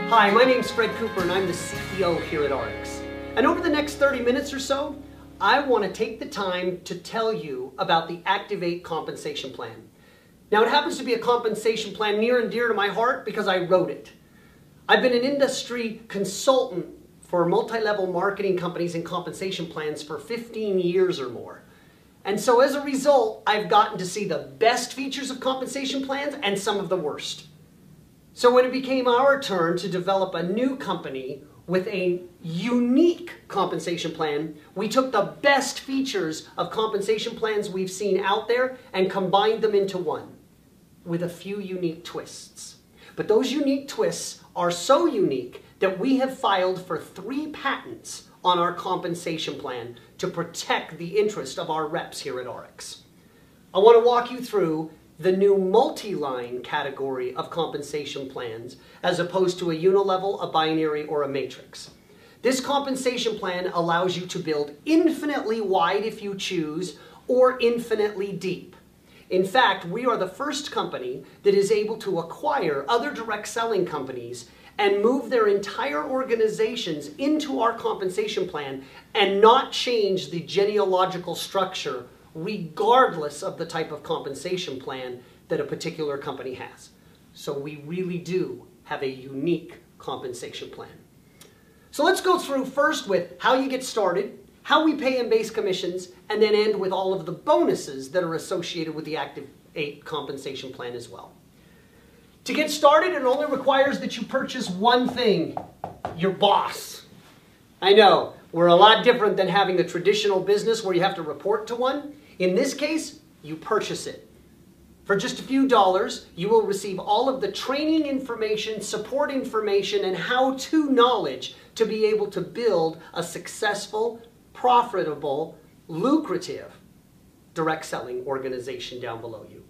Hi, my name's Fred Cooper and I'm the CEO here at ARIIX. And over the next 30 minutes or so, I want to take the time to tell you about the Activ8 Compensation Plan. Now, it happens to be a compensation plan near and dear to my heart because I wrote it. I've been an industry consultant for multi-level marketing companies and compensation plans for 15 years or more. And so as a result, I've gotten to see the best features of compensation plans and some of the worst. So when it became our turn to develop a new company with a unique compensation plan, we took the best features of compensation plans we've seen out there and combined them into one with a few unique twists. But those unique twists are so unique that we have filed for 3 patents on our compensation plan to protect the interest of our reps here at ARIIX. I want to walk you through the new multi-line category of compensation plans as opposed to a unilevel, a binary, or a matrix. This compensation plan allows you to build infinitely wide if you choose, or infinitely deep. In fact, we are the first company that is able to acquire other direct selling companies and move their entire organizations into our compensation plan and not change the genealogical structure regardless of the type of compensation plan that a particular company has. So we really do have a unique compensation plan. So let's go through first with how you get started, how we pay in base commissions, and then end with all of the bonuses that are associated with the Activ8 compensation plan as well. To get started, it only requires that you purchase one thing: your boss. I know, we're a lot different than having a traditional business where you have to report to one. In this case, you purchase it. For just a few dollars, you will receive all of the training information, support information, and how-to knowledge to be able to build a successful, profitable, lucrative direct selling organization down below you.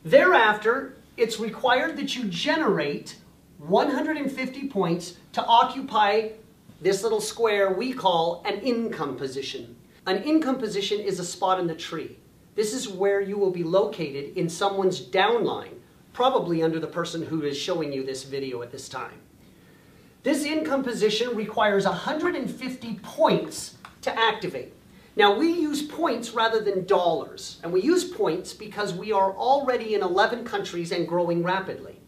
Thereafter, it's required that you generate 150 points to occupy this little square we call an income position. An income position is a spot in the tree. This is where you will be located in someone's downline, probably under the person who is showing you this video at this time. This income position requires 150 points to activate. Now, we use points rather than dollars, and we use points because we are already in 11 countries and growing rapidly.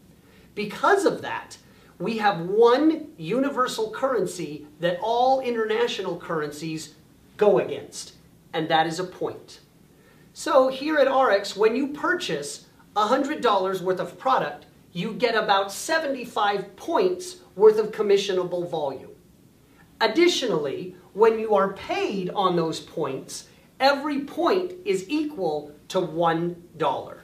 Because of that, we have one universal currency that all international currencies go against, and that is a point. So here at ARIIX, when you purchase $100 worth of product, you get about 75 points worth of commissionable volume. Additionally, when you are paid on those points, every point is equal to $1.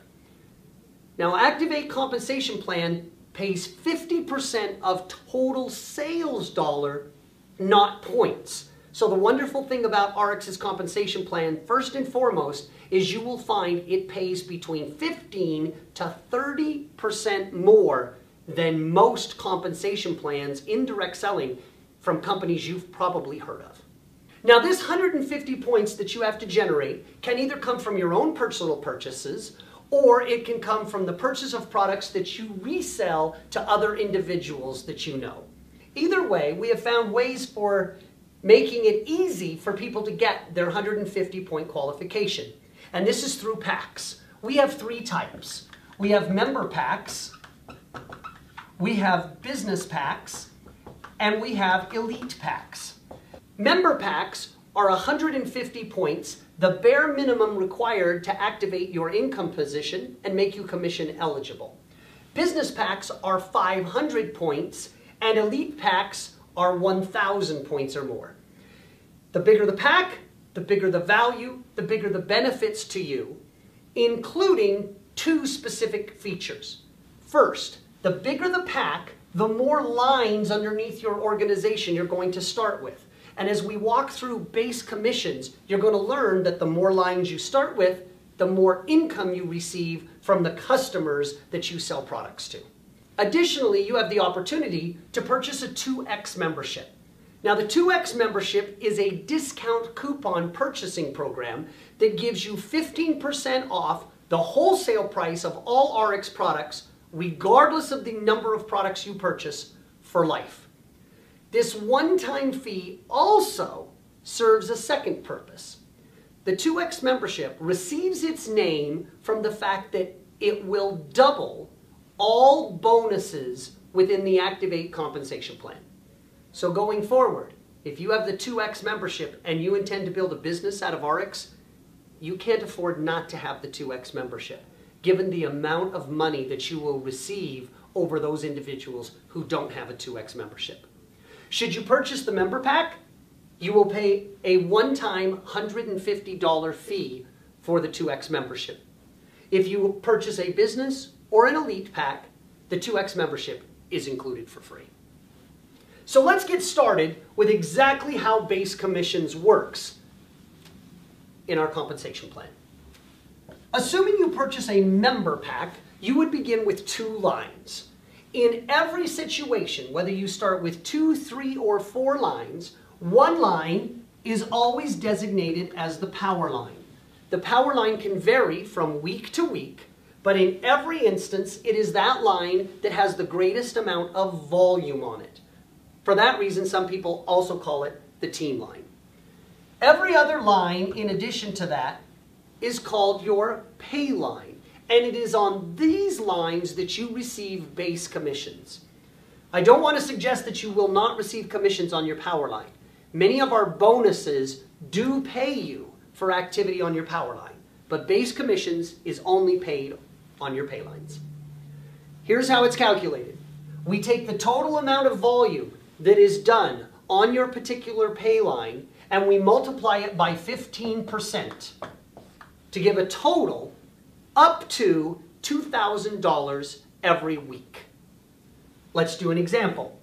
Now, Activ8 Compensation Plan pays 50% of total sales dollar, not points. So the wonderful thing about ARIIX's compensation plan, first and foremost, is you will find it pays between 15 to 30% more than most compensation plans in direct selling from companies you've probably heard of. Now, this 150 points that you have to generate can either come from your own personal purchases, or it can come from the purchase of products that you resell to other individuals that you know. Either way, we have found ways for making it easy for people to get their 150 point qualification. And this is through packs. We have 3 types. We have member packs, we have business packs, and we have elite packs. Member packs are 150 points, the bare minimum required to activate your income position and make you commission eligible. Business packs are 500 points, and elite packs are 1,000 points or more. The bigger the pack, the bigger the value, the bigger the benefits to you, including 2 specific features. First, the bigger the pack, the more lines underneath your organization you're going to start with. And as we walk through base commissions, you're going to learn that the more lines you start with, the more income you receive from the customers that you sell products to. Additionally, you have the opportunity to purchase a 2X membership. Now, the 2X membership is a discount coupon purchasing program that gives you 15% off the wholesale price of all ARIIX products, regardless of the number of products you purchase, for life. This one-time fee also serves a second purpose. The 2X membership receives its name from the fact that it will double all bonuses within the Activ8 Compensation Plan. So going forward, if you have the 2X membership and you intend to build a business out of ARIIX, you can't afford not to have the 2X membership, given the amount of money that you will receive over those individuals who don't have a 2X membership. Should you purchase the member pack, you will pay a one-time $150 fee for the 2X membership. If you purchase a business or an elite pack, the 2X membership is included for free. So let's get started with exactly how base commissions works in our compensation plan. Assuming you purchase a member pack, you would begin with 2 lines. In every situation, whether you start with 2, 3, or 4 lines, one line is always designated as the power line. The power line can vary from week to week, but in every instance, it is that line that has the greatest amount of volume on it. For that reason, some people also call it the team line. Every other line, in addition to that, is called your pay line, and it is on these lines that you receive base commissions. I don't want to suggest that you will not receive commissions on your power line. Many of our bonuses do pay you for activity on your power line, but base commissions is only paid on your pay lines. Here's how it's calculated. We take the total amount of volume that is done on your particular pay line and we multiply it by 15% to give a total up to $2,000 every week. Let's do an example.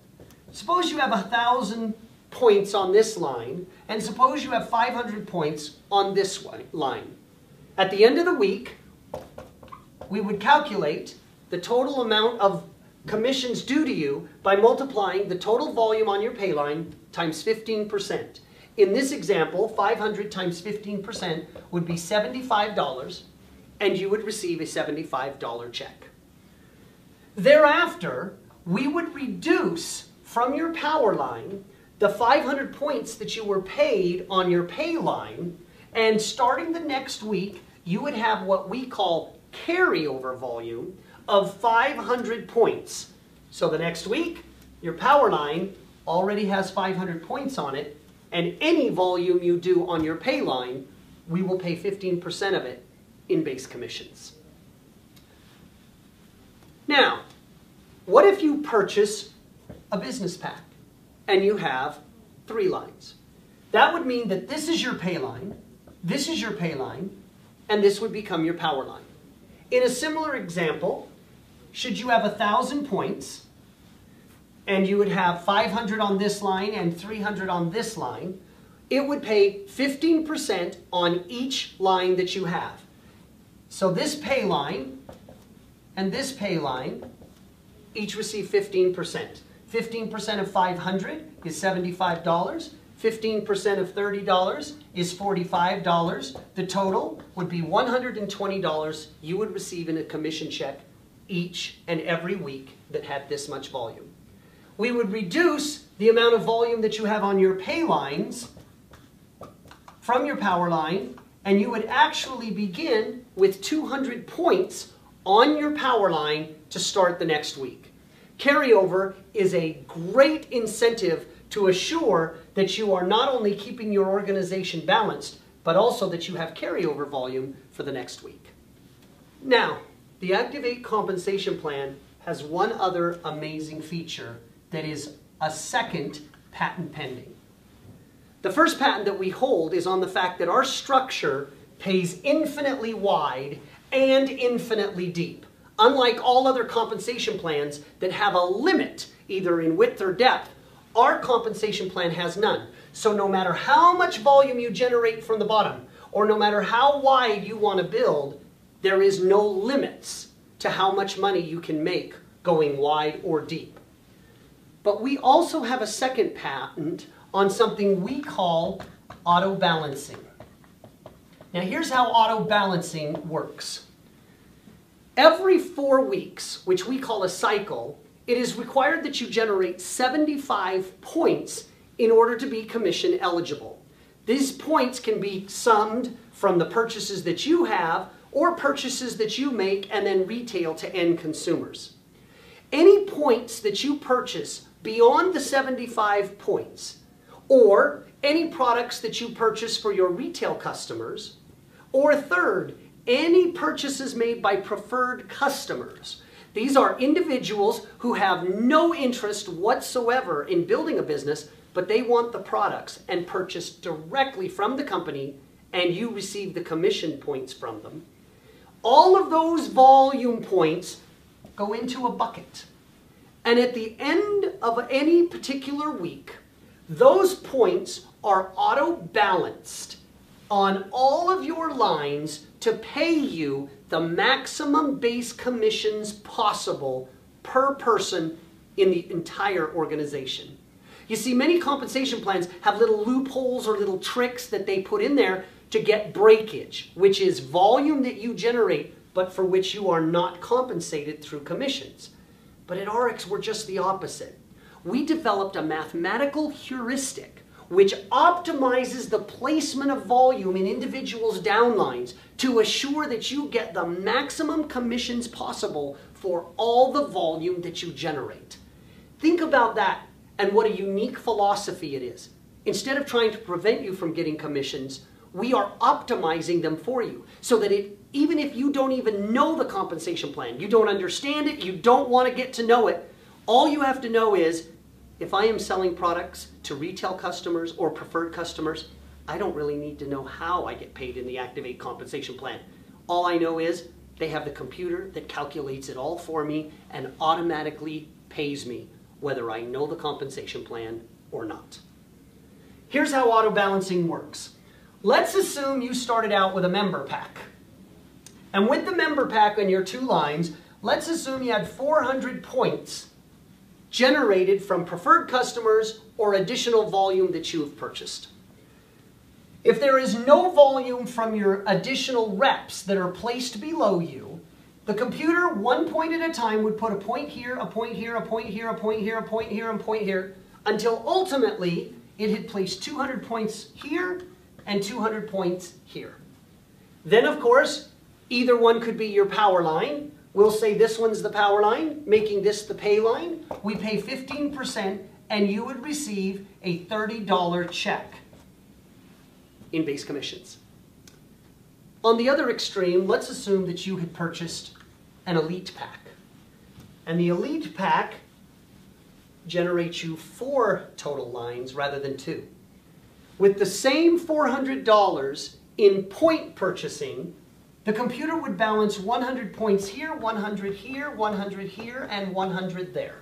Suppose you have 1,000 points on this line, and suppose you have 500 points on this line. At the end of the week, we would calculate the total amount of commissions due to you by multiplying the total volume on your pay line times 15%. In this example, 500 times 15% would be $75, and you would receive a $75 check. Thereafter, we would reduce from your power line the 500 points that you were paid on your pay line, and starting the next week, you would have what we call carryover volume of 500 points. So the next week, your power line already has 500 points on it, and any volume you do on your pay line, we will pay 15% of it in base commissions. Now, what if you purchase a business pack and you have 3 lines? That would mean that this is your pay line, this is your pay line, and this would become your power line. In a similar example, should you have 1,000 points and you would have 500 on this line and 300 on this line, it would pay 15% on each line that you have. So this pay line and this pay line each receive 15%. 15% of 500 is $75. 15% of $30 is $45. The total would be $120 you would receive in a commission check each and every week that had this much volume. We would reduce the amount of volume that you have on your pay lines from your power line, and you would actually begin with 200 points on your power line to start the next week. Carryover is a great incentive to assure that you are not only keeping your organization balanced, but also that you have carryover volume for the next week. Now, the Activ8 Compensation Plan has one other amazing feature that is a second patent pending. The first patent that we hold is on the fact that our structure pays infinitely wide and infinitely deep. Unlike all other compensation plans that have a limit, either in width or depth, our compensation plan has none. So no matter how much volume you generate from the bottom, or no matter how wide you want to build, there is no limits to how much money you can make going wide or deep. But we also have a second patent on something we call auto balancing. Now here's how auto balancing works. Every 4 weeks, which we call a cycle, it is required that you generate 75 points in order to be commission eligible. These points can be summed from the purchases that you have or purchases that you make and then retail to end consumers. Any points that you purchase beyond the 75 points, or any products that you purchase for your retail customers, or third, any purchases made by preferred customers. These are individuals who have no interest whatsoever in building a business, but they want the products and purchase directly from the company, and you receive the commission points from them. All of those volume points go into a bucket. And at the end of any particular week, those points are auto-balanced on all of your lines to pay you the maximum base commissions possible per person in the entire organization. You see, many compensation plans have little loopholes or little tricks that they put in there to get breakage, which is volume that you generate, but for which you are not compensated through commissions. But at ARIIX, we're just the opposite. We developed a mathematical heuristic which optimizes the placement of volume in individuals' downlines to assure that you get the maximum commissions possible for all the volume that you generate. Think about that and what a unique philosophy it is. Instead of trying to prevent you from getting commissions, we are optimizing them for you so that even if you don't even know the compensation plan, you don't understand it, you don't want to get to know it, all you have to know is, if I am selling products to retail customers or preferred customers, I don't really need to know how I get paid in the Activ8 compensation plan. All I know is they have the computer that calculates it all for me and automatically pays me, whether I know the compensation plan or not. Here's how auto balancing works. Let's assume you started out with a member pack. And with the member pack on your two lines, let's assume you had 400 points generated from preferred customers or additional volume that you have purchased. If there is no volume from your additional reps that are placed below you, the computer, 1 point at a time, would put a point here, a point here, a point here, a point here, a point here, and a point here, until ultimately it had placed 200 points here and 200 points here. Then, of course, either one could be your power line. We'll say this one's the power line, making this the pay line. We pay 15% and you would receive a $30 check in base commissions. On the other extreme, let's assume that you had purchased an elite pack. And the elite pack generates you 4 total lines rather than 2. With the same $400 in point purchasing, the computer would balance 100 points here, 100 here, 100 here, and 100 there.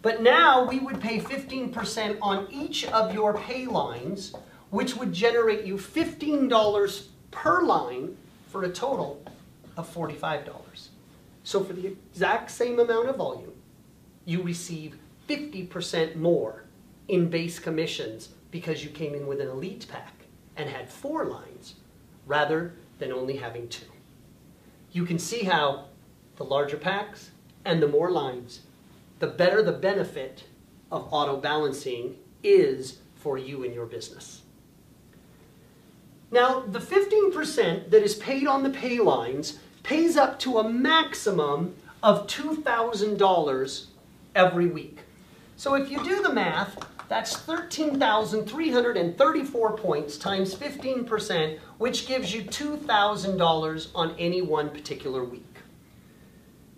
But now we would pay 15% on each of your pay lines, which would generate you $15 per line for a total of $45. So for the exact same amount of volume, you receive 50% more in base commissions because you came in with an elite pack and had 4 lines rather than only having 2. You can see how the larger packs and the more lines, the better the benefit of auto balancing is for you and your business. Now, the 15% that is paid on the pay lines pays up to a maximum of $2,000 every week. So if you do the math, that's 13,334 points times 15%, which gives you $2,000 on any one particular week.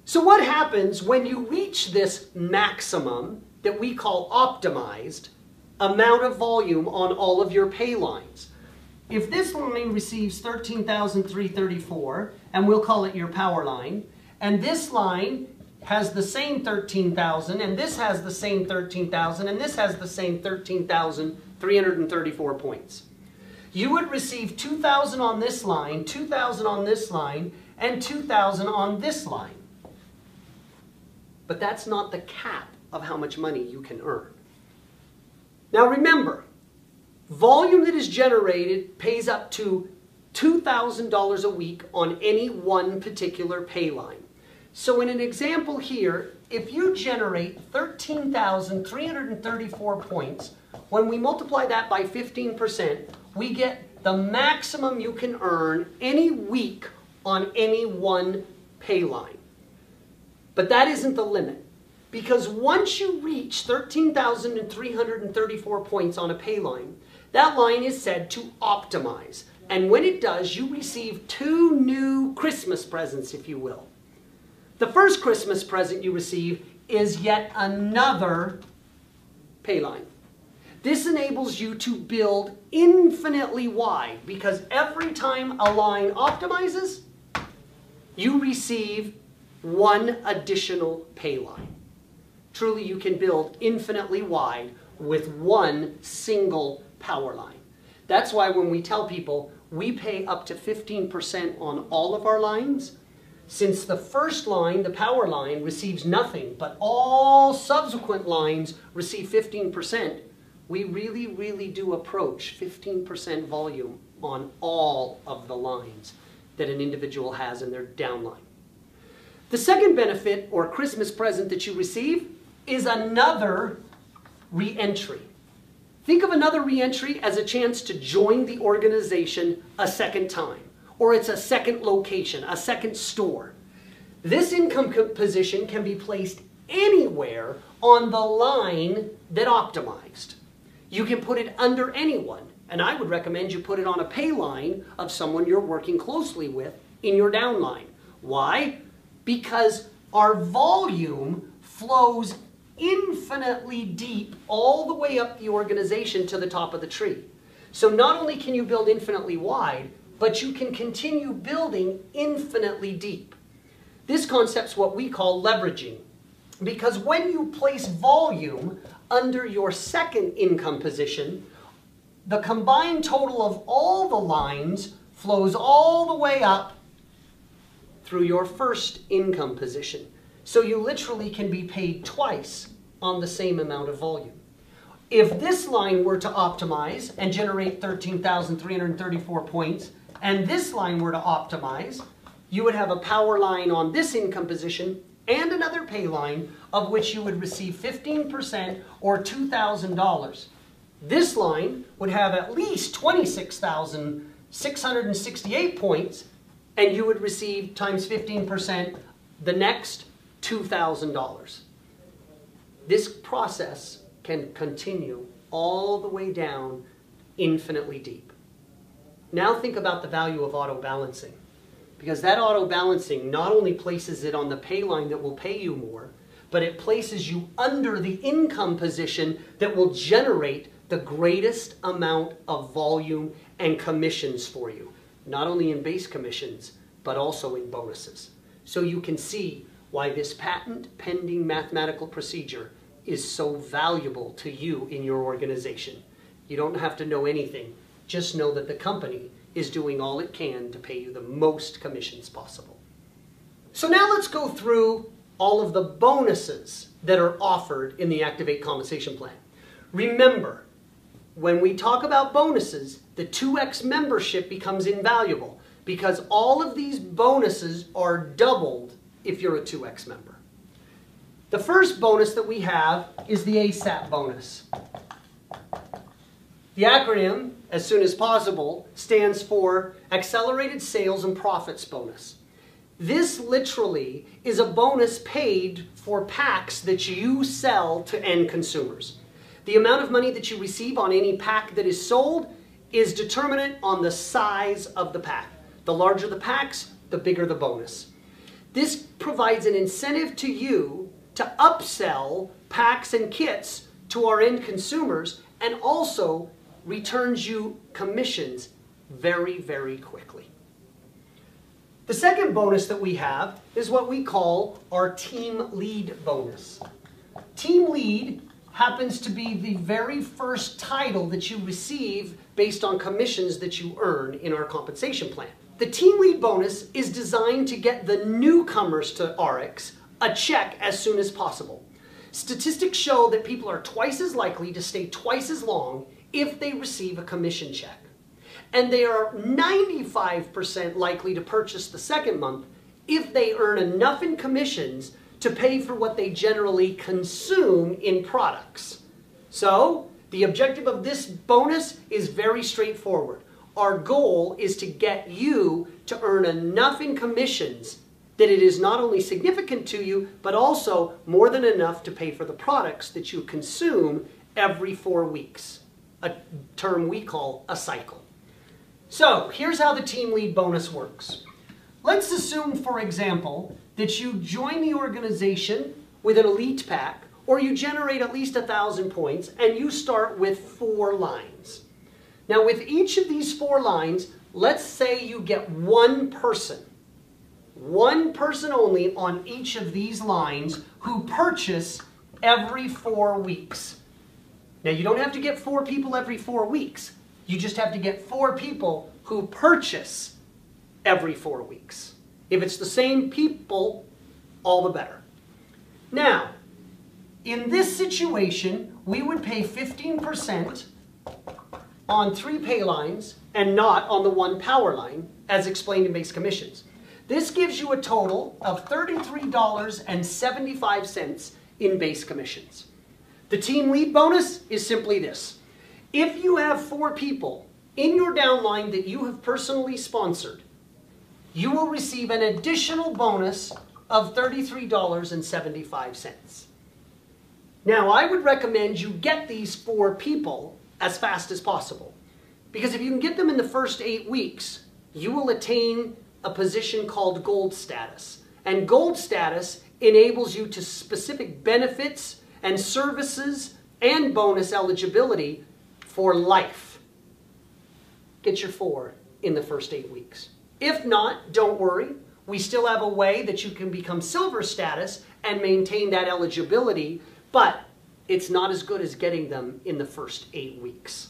So what happens when you reach this maximum that we call optimized amount of volume on all of your pay lines? If this line receives 13,334, and we'll call it your power line, and this line has the same 13,000, and this has the same 13,000, and this has the same 13,334 points. You would receive 2,000 on this line, 2,000 on this line, and 2,000 on this line. But that's not the cap of how much money you can earn. Now remember, volume that is generated pays up to $2,000 a week on any one particular pay line. So in an example here, if you generate 13,334 points, when we multiply that by 15%, we get the maximum you can earn any week on any one pay line. But that isn't the limit, because once you reach 13,334 points on a pay line, that line is said to optimize. And when it does, you receive 2 new Christmas presents, if you will. The first Christmas present you receive is yet another pay line. This enables you to build infinitely wide, because every time a line optimizes, you receive 1 additional pay line. Truly, you can build infinitely wide with 1 single power line. That's why when we tell people we pay up to 15% on all of our lines, since the first line, the power line, receives nothing, but all subsequent lines receive 15%, we really, really do approach 15% volume on all of the lines that an individual has in their downline. The second benefit or Christmas present that you receive is another re-entry. Think of another re-entry as a chance to join the organization a second time, or it's a second location, a second store. This income position can be placed anywhere on the line that optimized. You can put it under anyone, and I would recommend you put it on a pay line of someone you're working closely with in your downline. Why? Because our volume flows infinitely deep all the way up the organization to the top of the tree. So not only can you build infinitely wide, but you can continue building infinitely deep. This concept's what we call leveraging, because when you place volume under your second income position, the combined total of all the lines flows all the way up through your first income position. So you literally can be paid twice on the same amount of volume. If this line were to optimize and generate 13,334 points, and this line were to optimize, you would have a power line on this income position and another pay line of which you would receive 15% or $2,000. This line would have at least 26,668 points, and you would receive times 15% the next $2,000. This process can continue all the way down infinitely deep. Now think about the value of auto balancing, because that auto balancing not only places it on the pay line that will pay you more, but it places you under the income position that will generate the greatest amount of volume and commissions for you, not only in base commissions, but also in bonuses. So you can see why this patent pending mathematical procedure is so valuable to you in your organization. You don't have to know anything. Just know that the company is doing all it can to pay you the most commissions possible. So now let's go through all of the bonuses that are offered in the Activ8 Compensation Plan. Remember, when we talk about bonuses, the 2X membership becomes invaluable because all of these bonuses are doubled if you're a 2X member. The first bonus that we have is the ASAP bonus. The acronym, as soon as possible, stands for Accelerated Sales and Profits Bonus. This literally is a bonus paid for packs that you sell to end consumers. The amount of money that you receive on any pack that is sold is determined on the size of the pack. The larger the packs, the bigger the bonus. This provides an incentive to you to upsell packs and kits to our end consumers, and also returns you commissions very, very quickly. The second bonus that we have is what we call our Team Lead bonus. Team Lead happens to be the very first title that you receive based on commissions that you earn in our compensation plan. The Team Lead bonus is designed to get the newcomers to ARIIX a check as soon as possible. Statistics show that people are twice as likely to stay twice as long if they receive a commission check. And they are 95% likely to purchase the second month if they earn enough in commissions to pay for what they generally consume in products. So, the objective of this bonus is very straightforward. Our goal is to get you to earn enough in commissions that it is not only significant to you, but also more than enough to pay for the products that you consume every 4 weeks, a term we call a cycle. So, here's how the team lead bonus works. Let's assume, for example, that you join the organization with an elite pack, or you generate at least 1,000 points, and you start with 4 lines. Now, with each of these 4 lines, let's say you get one person only on each of these lines who purchase every 4 weeks. Now, you don't have to get 4 people every 4 weeks. You just have to get 4 people who purchase every 4 weeks. If it's the same people, all the better. Now, in this situation, we would pay 15% on 3 pay lines and not on the 1 power line, as explained in base commissions. This gives you a total of $33.75 in base commissions. The team lead bonus is simply this. If you have 4 people in your downline that you have personally sponsored, you will receive an additional bonus of $33.75. Now, I would recommend you get these 4 people as fast as possible, because if you can get them in the first 8 weeks, you will attain a position called gold status. And gold status enables you to specific benefits and services and bonus eligibility for life. Get your 4 in the first 8 weeks. If not, don't worry. We still have a way that you can become silver status and maintain that eligibility, but it's not as good as getting them in the first 8 weeks.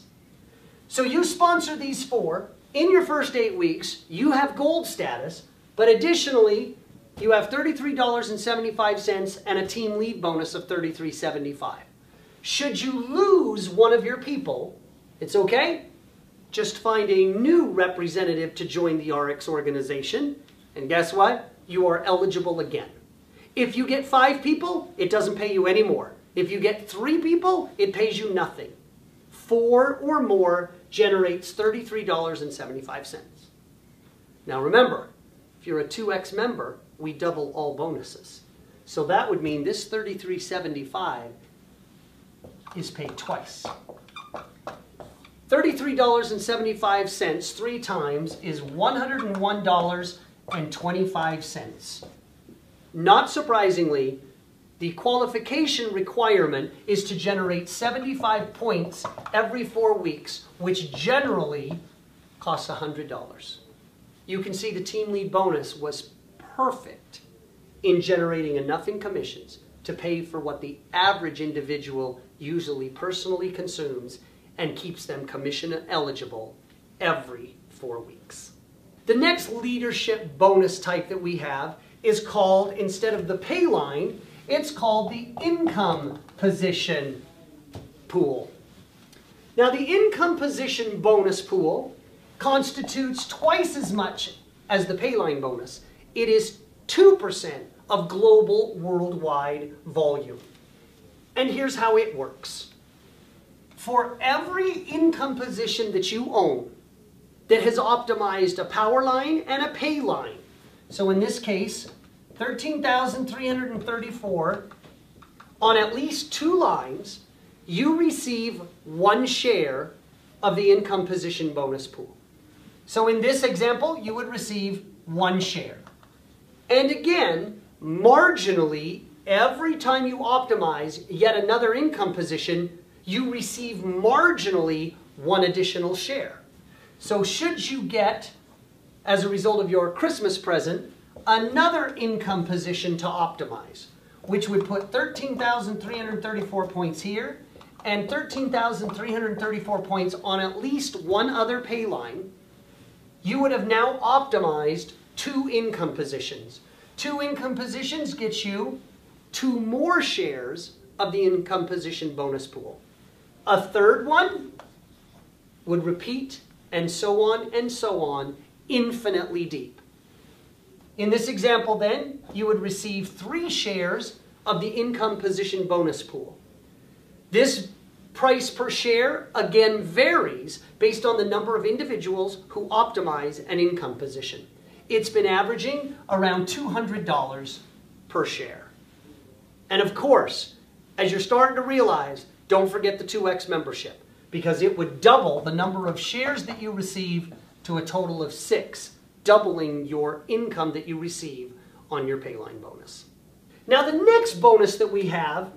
So you sponsor these 4. In your first 8 weeks, you have gold status, but additionally, you have $33.75 and a team lead bonus of $33.75. Should you lose one of your people, it's okay. Just find a new representative to join the ARIIX organization, and guess what? You are eligible again. If you get 5 people, it doesn't pay you any more. If you get 3 people, it pays you nothing. 4 or more generates $33.75. Now remember, if you're a 2X member, we double all bonuses. So that would mean this $33.75 is paid twice. $33.75 3 times is $101.25. Not surprisingly, the qualification requirement is to generate 75 points every 4 weeks, which generally costs $100. You can see the team lead bonus was perfect in generating enough in commissions to pay for what the average individual usually personally consumes and keeps them commission eligible every 4 weeks. The next leadership bonus type that we have is called, instead of the pay line, it's called the income position pool. Now, the income position bonus pool constitutes twice as much as the payline bonus. It is 2% of global worldwide volume. And here's how it works. For every income position that you own that has optimized a power line and a pay line, so in this case, 13,334 on at least 2 lines, you receive 1 share of the income position bonus pool. So in this example, you would receive 1 share. And again, marginally, every time you optimize yet another income position, you receive marginally 1 additional share. So should you get, as a result of your Christmas present, another income position to optimize, which would put 13,334 points here and 13,334 points on at least 1 other pay line, you would have now optimized 2 income positions. 2 income positions get you 2 more shares of the income position bonus pool. A 3rd one would repeat, and so on, infinitely deep. In this example then, you would receive 3 shares of the income position bonus pool. This price per share again varies based on the number of individuals who optimize an income position. It's been averaging around $200 per share. And of course, as you're starting to realize, don't forget the 2X membership, because it would double the number of shares that you receive to a total of 6, doubling your income that you receive on your Payline bonus. Now the next bonus that we have,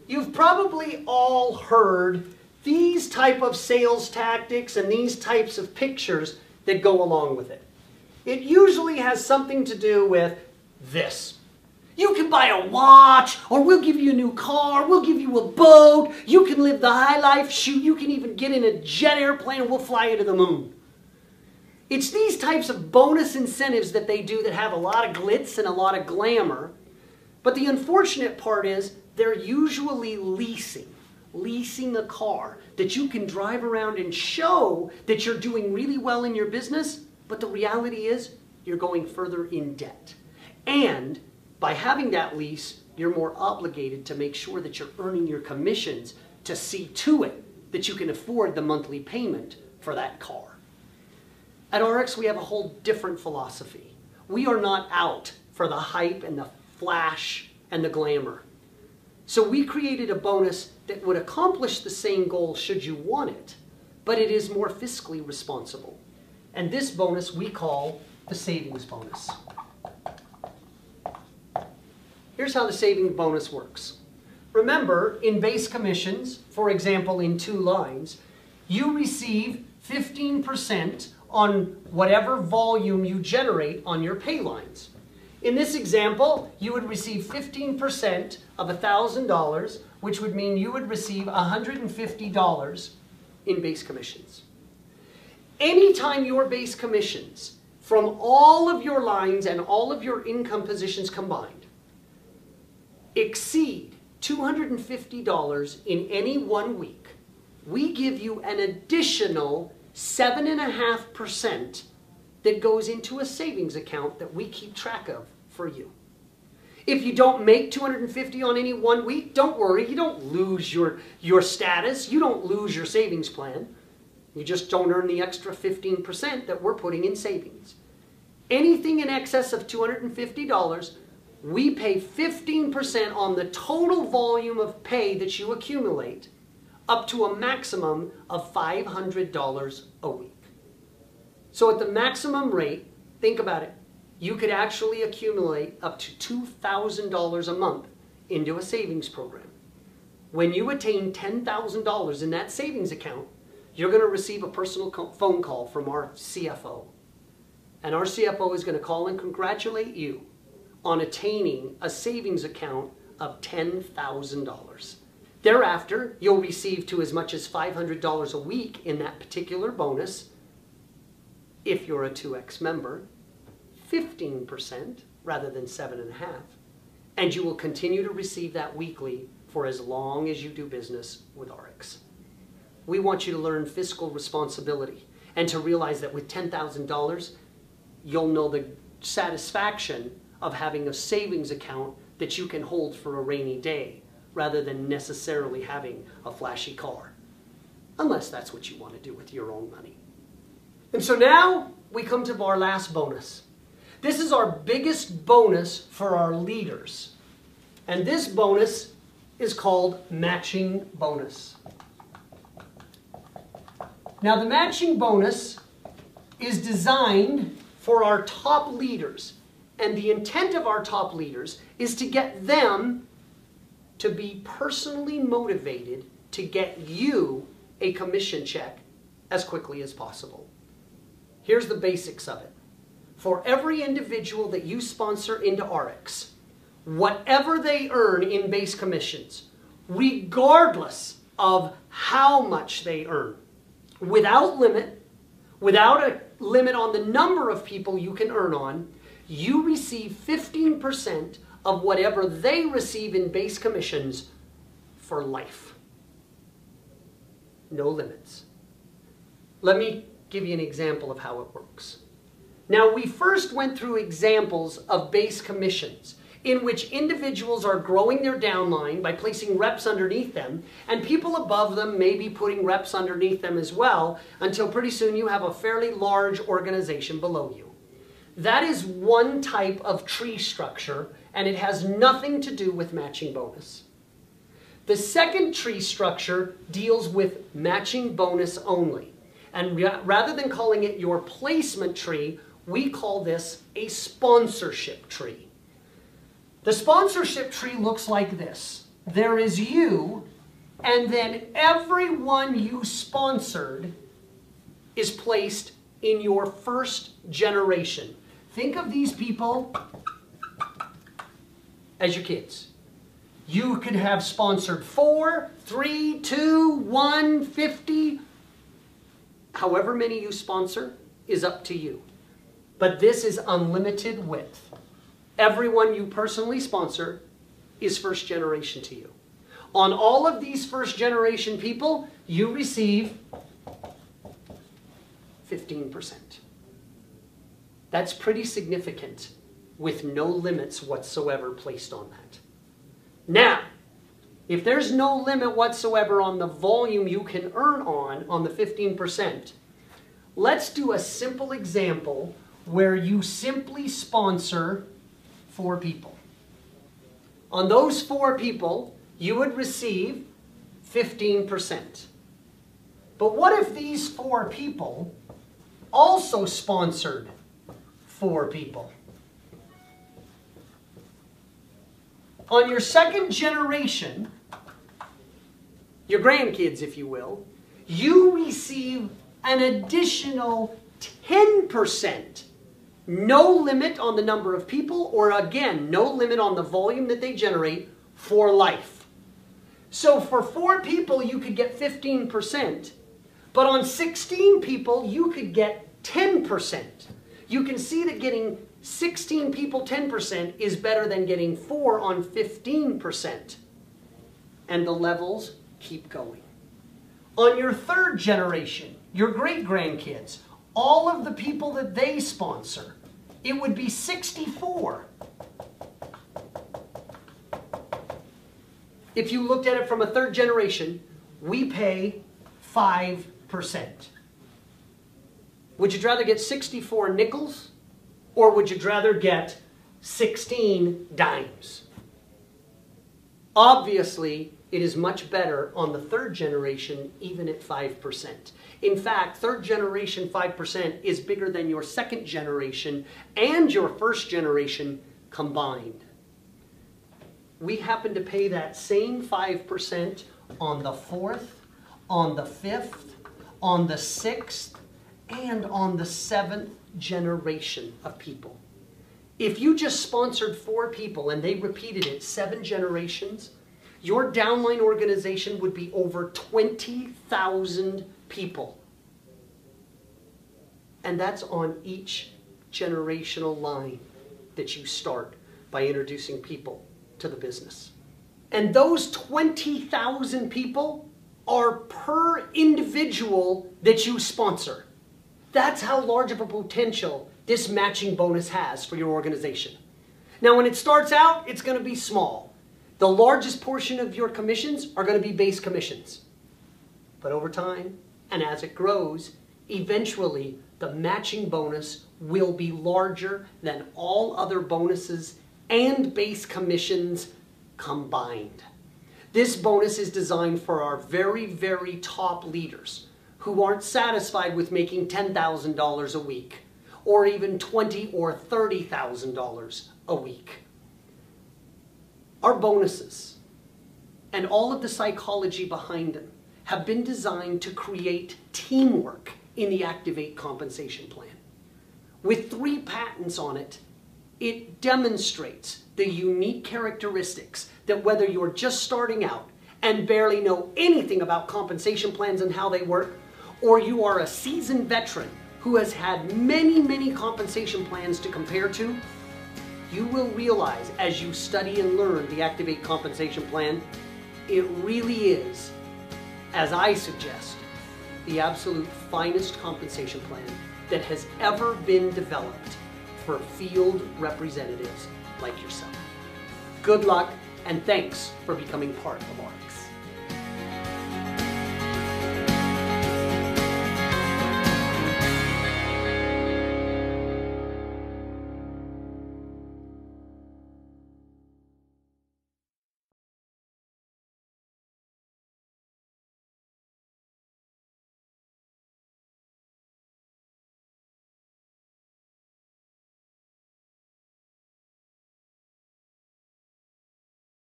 you've probably all heard these type of sales tactics and these types of pictures that go along with it. It usually has something to do with this. You can buy a watch, or we'll give you a new car, we'll give you a boat, you can live the high life, shoot, you can even get in a jet airplane and we'll fly you to the moon. It's these types of bonus incentives that they do that have a lot of glitz and a lot of glamour. But the unfortunate part is they're usually leasing a car that you can drive around and show that you're doing really well in your business, but the reality is you're going further in debt. And by having that lease, you're more obligated to make sure that you're earning your commissions to see to it that you can afford the monthly payment for that car. At ARIIX, we have a whole different philosophy. We are not out for the hype and the flash and the glamour. So we created a bonus that would accomplish the same goal should you want it, but it is more fiscally responsible. And this bonus we call the savings bonus. Here's how the savings bonus works. Remember, in base commissions, for example in 2 lines, you receive 15% on whatever volume you generate on your pay lines. In this example, you would receive 15% of $1,000, which would mean you would receive $150 in base commissions. Anytime your base commissions from all of your lines and all of your income positions combined exceed $250 in any 1 week, we give you an additional 7.5% that goes into a savings account that we keep track of for you. If you don't make $250 on any 1 week, don't worry, you don't lose your status, you don't lose your savings plan. You just don't earn the extra 15% that we're putting in savings. Anything in excess of $250, we pay 15% on the total volume of pay that you accumulate, up to a maximum of $500 a week. So at the maximum rate, think about it, you could actually accumulate up to $2,000 a month into a savings program. When you attain $10,000 in that savings account, you're going to receive a personal phone call from our CFO. And our CFO is going to call and congratulate you on attaining a savings account of $10,000. Thereafter, you'll receive to as much as $500 a week in that particular bonus. If you're a 2X member, 15% rather than 7.5%. And you will continue to receive that weekly for as long as you do business with ARIIX. We want you to learn fiscal responsibility and to realize that with $10,000, you'll know the satisfaction of having a savings account that you can hold for a rainy day rather than necessarily having a flashy car, unless that's what you want to do with your own money. And so now we come to our last bonus. This is our biggest bonus for our leaders. And this bonus is called matching bonus. Now the matching bonus is designed for our top leaders. And the intent of our top leaders is to get them to be personally motivated to get you a commission check as quickly as possible. Here's the basics of it. For every individual that you sponsor into ARIIX, whatever they earn in base commissions, regardless of how much they earn, without a limit on the number of people you can earn on, you receive 15% of whatever they receive in base commissions for life. No limits. Let me give you an example of how it works. Now, we first went through examples of base commissions in which individuals are growing their downline by placing reps underneath them, and people above them may be putting reps underneath them as well, until pretty soon you have a fairly large organization below you. That is one type of tree structure, and it has nothing to do with matching bonus. The second tree structure deals with matching bonus only. And rather than calling it your placement tree, we call this a sponsorship tree. The sponsorship tree looks like this. There is you, and then everyone you sponsored is placed in your first generation. Think of these people as your kids. You could have sponsored 4, 3, 2, 1, 50. However many you sponsor is up to you. But this is unlimited width. Everyone you personally sponsor is first generation to you. On all of these first generation people, you receive 15%. That's pretty significant with no limits whatsoever placed on that. Now, if there's no limit whatsoever on the volume you can earn on the 15%, let's do a simple example where you simply sponsor 4 people. On those 4 people, you would receive 15%. But what if these 4 people also sponsored 4 people? On your second generation, your grandkids, if you will, you receive an additional 10%. No limit on the number of people, or again, no limit on the volume that they generate for life. So for 4 people, you could get 15%, but on 16 people, you could get 10%. You can see that getting 16 people 10% is better than getting 4 on 15%. And the levels keep going. On your third generation, your great-grandkids, all of the people that they sponsor, it would be 64. If you looked at it from a third generation, we pay 5%. Would you rather get 64 nickels, or would you rather get 16 dimes? Obviously, it is much better on the third generation, even at 5%. In fact, third generation 5% is bigger than your second generation and your first generation combined. We happen to pay that same 5% on the 4th, on the 5th, on the 6th, and on the 7th generation of people. If you just sponsored 4 people and they repeated it 7 generations, your downline organization would be over 20,000 people. And that's on each generational line that you start by introducing people to the business. And those 20,000 people are per individual that you sponsor. That's how large of a potential this matching bonus has for your organization. Now, when it starts out, it's going to be small. The largest portion of your commissions are going to be base commissions. But over time, and as it grows, eventually the matching bonus will be larger than all other bonuses and base commissions combined. This bonus is designed for our very, very top leaders who aren't satisfied with making $10,000 a week, or even $20,000 or $30,000 a week. Our bonuses and all of the psychology behind them have been designed to create teamwork in the Activ8 Compensation Plan. With 3 patents on it, it demonstrates the unique characteristics that whether you're just starting out and barely know anything about compensation plans and how they work, or you are a seasoned veteran who has had many, many compensation plans to compare to, you will realize as you study and learn the Activ8 Compensation Plan, it really is, as I suggest, the absolute finest compensation plan that has ever been developed for field representatives like yourself. Good luck, and thanks for becoming part of ARIIX.